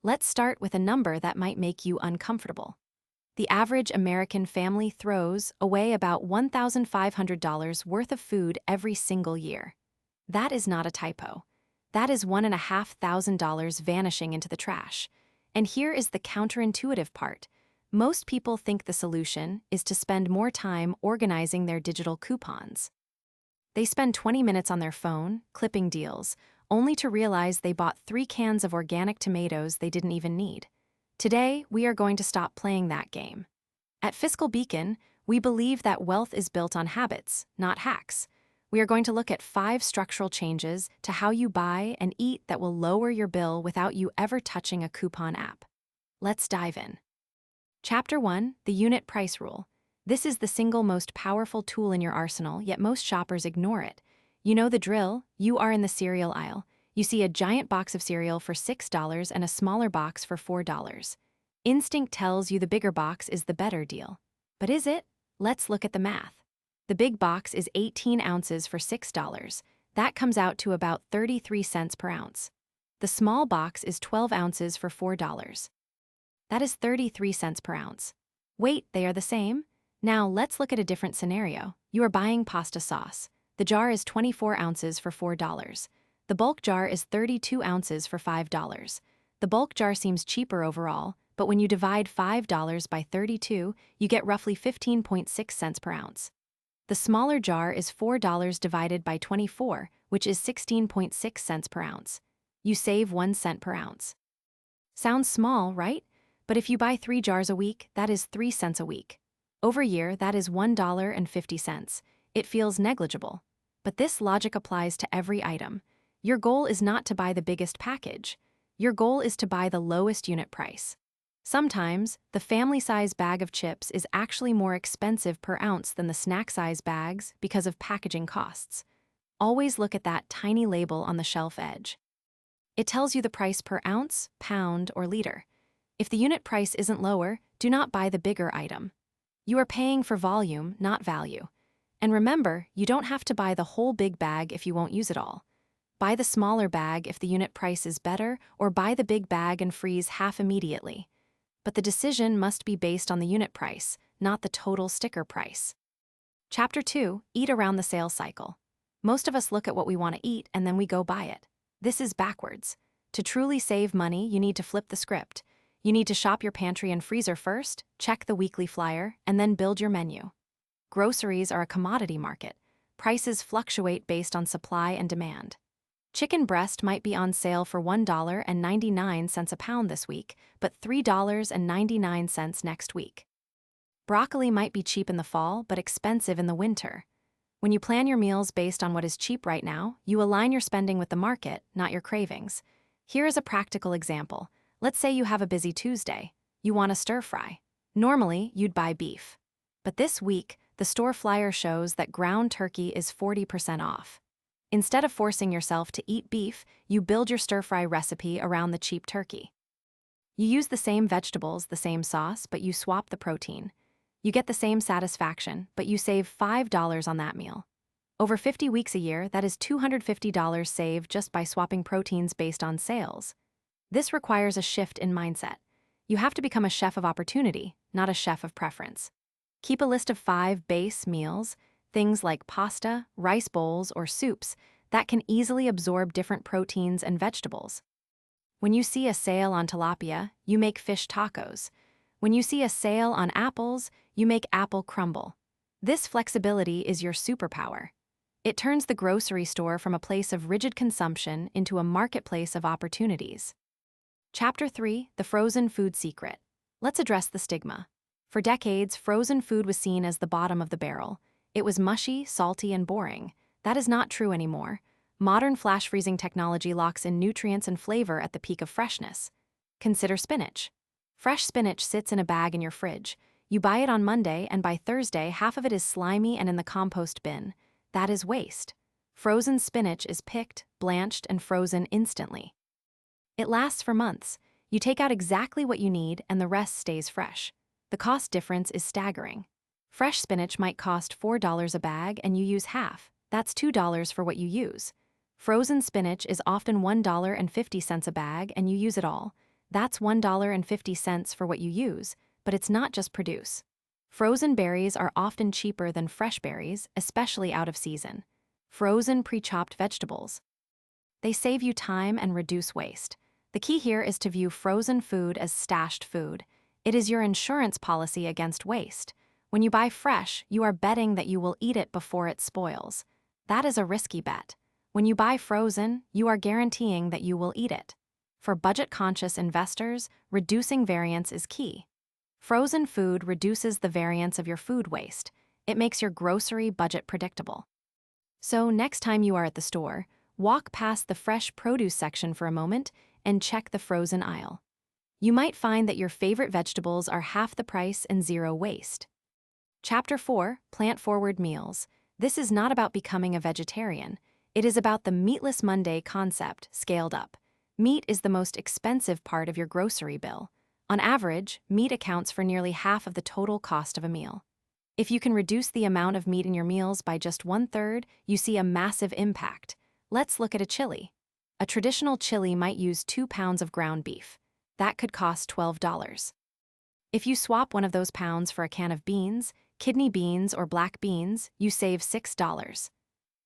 Let's start with a number that might make you uncomfortable. The average American family throws away about $1,500 worth of food every single year. That is not a typo. That is $1,500 vanishing into the trash. And here is the counterintuitive part. Most people think the solution is to spend more time organizing their digital coupons. They spend 20 minutes on their phone, clipping deals, only to realize they bought 3 cans of organic tomatoes they didn't even need. Today, we are going to stop playing that game. At Fiscal Beacon, we believe that wealth is built on habits, not hacks. We are going to look at 5 structural changes to how you buy and eat that will lower your bill without you ever touching a coupon app. Let's dive in. Chapter 1, the unit price rule. This is the single most powerful tool in your arsenal, yet most shoppers ignore it. You know the drill. You are in the cereal aisle. You see a giant box of cereal for $6 and a smaller box for $4. Instinct tells you the bigger box is the better deal. But is it? Let's look at the math. The big box is 18 ounces for $6. That comes out to about 33 cents per ounce. The small box is 12 ounces for $4. That is 33 cents per ounce. Wait, they are the same? Now let's look at a different scenario. You are buying pasta sauce. The jar is 24 ounces for $4. The bulk jar is 32 ounces for $5. The bulk jar seems cheaper overall, but when you divide $5 by 32, you get roughly 15.6 cents per ounce. The smaller jar is $4 divided by 24, which is 16.6 cents per ounce. You save 1 cent per ounce. Sounds small, right? But if you buy 3 jars a week, that is 3 cents a week. Over a year, that is $1.50. It feels negligible. But this logic applies to every item. Your goal is not to buy the biggest package. Your goal is to buy the lowest unit price. Sometimes, the family-size bag of chips is actually more expensive per ounce than the snack-size bags because of packaging costs. Always look at that tiny label on the shelf edge. It tells you the price per ounce, pound, or liter. If the unit price isn't lower, do not buy the bigger item. You are paying for volume, not value. And remember, you don't have to buy the whole big bag if you won't use it all. Buy the smaller bag if the unit price is better, or buy the big bag and freeze half immediately. But the decision must be based on the unit price, not the total sticker price. Chapter 2, Eat around the sales cycle. Most of us look at what we want to eat and then we go buy it. This is backwards. To truly save money, you need to flip the script. You need to shop your pantry and freezer first, check the weekly flyer, and then build your menu. Groceries are a commodity market. Prices fluctuate based on supply and demand. Chicken breast might be on sale for $1.99 a pound this week, but $3.99 next week. Broccoli might be cheap in the fall, but expensive in the winter. When you plan your meals based on what is cheap right now, you align your spending with the market, not your cravings. Here is a practical example. Let's say you have a busy Tuesday. You want a stir fry. Normally, you'd buy beef. But this week, the store flyer shows that ground turkey is 40% off. Instead of forcing yourself to eat beef, you build your stir-fry recipe around the cheap turkey. You use the same vegetables, the same sauce, but you swap the protein. You get the same satisfaction, but you save $5 on that meal. Over 50 weeks a year, that is $250 saved just by swapping proteins based on sales. This requires a shift in mindset. You have to become a chef of opportunity, not a chef of preference. Keep a list of 5 base meals, things like pasta, rice bowls, or soups that can easily absorb different proteins and vegetables. When you see a sale on tilapia, you make fish tacos. When you see a sale on apples, you make apple crumble. This flexibility is your superpower. It turns the grocery store from a place of rigid consumption into a marketplace of opportunities. Chapter 3, The Frozen Food Secret. Let's address the stigma. For decades, frozen food was seen as the bottom of the barrel. It was mushy, salty, and boring. That is not true anymore. Modern flash freezing technology locks in nutrients and flavor at the peak of freshness. Consider spinach. Fresh spinach sits in a bag in your fridge. You buy it on Monday, and by Thursday, half of it is slimy and in the compost bin. That is waste. Frozen spinach is picked, blanched, and frozen instantly. It lasts for months. You take out exactly what you need, and the rest stays fresh. The cost difference is staggering. Fresh spinach might cost $4 a bag and you use half. That's $2 for what you use. Frozen spinach is often $1.50 a bag and you use it all. That's $1.50 for what you use, but it's not just produce. Frozen berries are often cheaper than fresh berries, especially out of season. Frozen pre-chopped vegetables. They save you time and reduce waste. The key here is to view frozen food as stashed food. It is your insurance policy against waste. When you buy fresh, you are betting that you will eat it before it spoils. That is a risky bet. When you buy frozen, you are guaranteeing that you will eat it. For budget-conscious investors, reducing variance is key. Frozen food reduces the variance of your food waste. It makes your grocery budget predictable. So next time you are at the store, walk past the fresh produce section for a moment and check the frozen aisle. You might find that your favorite vegetables are half the price and zero waste. Chapter 4, Plant-Forward Meals. This is not about becoming a vegetarian. It is about the Meatless Monday concept scaled up. Meat is the most expensive part of your grocery bill. On average, meat accounts for nearly half of the total cost of a meal. If you can reduce the amount of meat in your meals by just 1/3, you see a massive impact. Let's look at a chili. A traditional chili might use 2 pounds of ground beef. That could cost $12. If you swap one of those pounds for a can of beans, kidney beans or black beans, you save $6.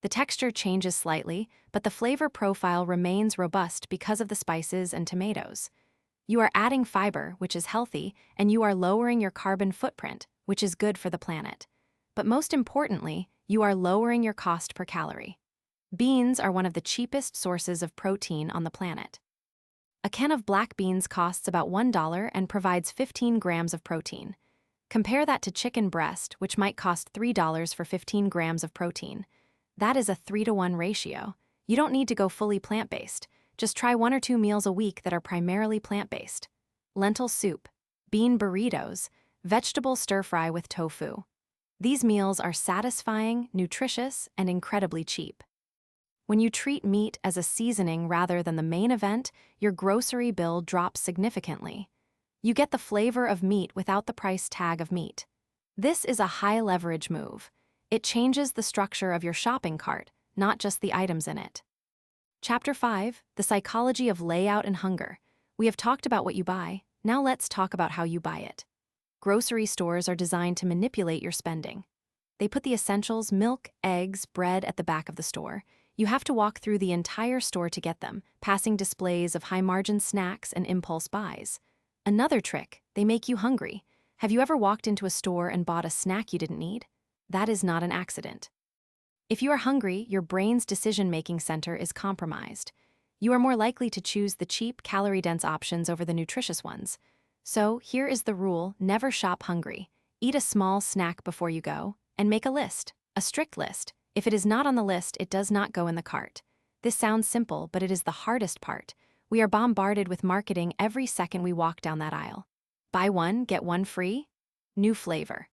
The texture changes slightly, but the flavor profile remains robust because of the spices and tomatoes. You are adding fiber, which is healthy, and you are lowering your carbon footprint, which is good for the planet. But most importantly, you are lowering your cost per calorie. Beans are one of the cheapest sources of protein on the planet. A can of black beans costs about $1 and provides 15 grams of protein. Compare that to chicken breast, which might cost $3 for 15 grams of protein. That is a 3-to-1 ratio. You don't need to go fully plant-based. Just try 1 or 2 meals a week that are primarily plant-based. Lentil soup, bean burritos, vegetable stir-fry with tofu. These meals are satisfying, nutritious, and incredibly cheap. When you treat meat as a seasoning rather than the main event, your grocery bill drops significantly. You get the flavor of meat without the price tag of meat. This is a high-leverage move. It changes the structure of your shopping cart, not just the items in it. Chapter 5, The Psychology of Layout and Hunger. We have talked about what you buy. Now let's talk about how you buy it. Grocery stores are designed to manipulate your spending. They put the essentials, milk, eggs, bread at the back of the store. You have to walk through the entire store to get them, passing displays of high-margin snacks and impulse buys. Another trick, they make you hungry. Have you ever walked into a store and bought a snack you didn't need? That is not an accident. If you are hungry, your brain's decision-making center is compromised. You are more likely to choose the cheap, calorie-dense options over the nutritious ones. So here is the rule: never shop hungry. Eat a small snack before you go, and make a list, a strict list. If it is not on the list, it does not go in the cart. This sounds simple, but it is the hardest part. We are bombarded with marketing every second we walk down that aisle. Buy one, get one free? New flavor.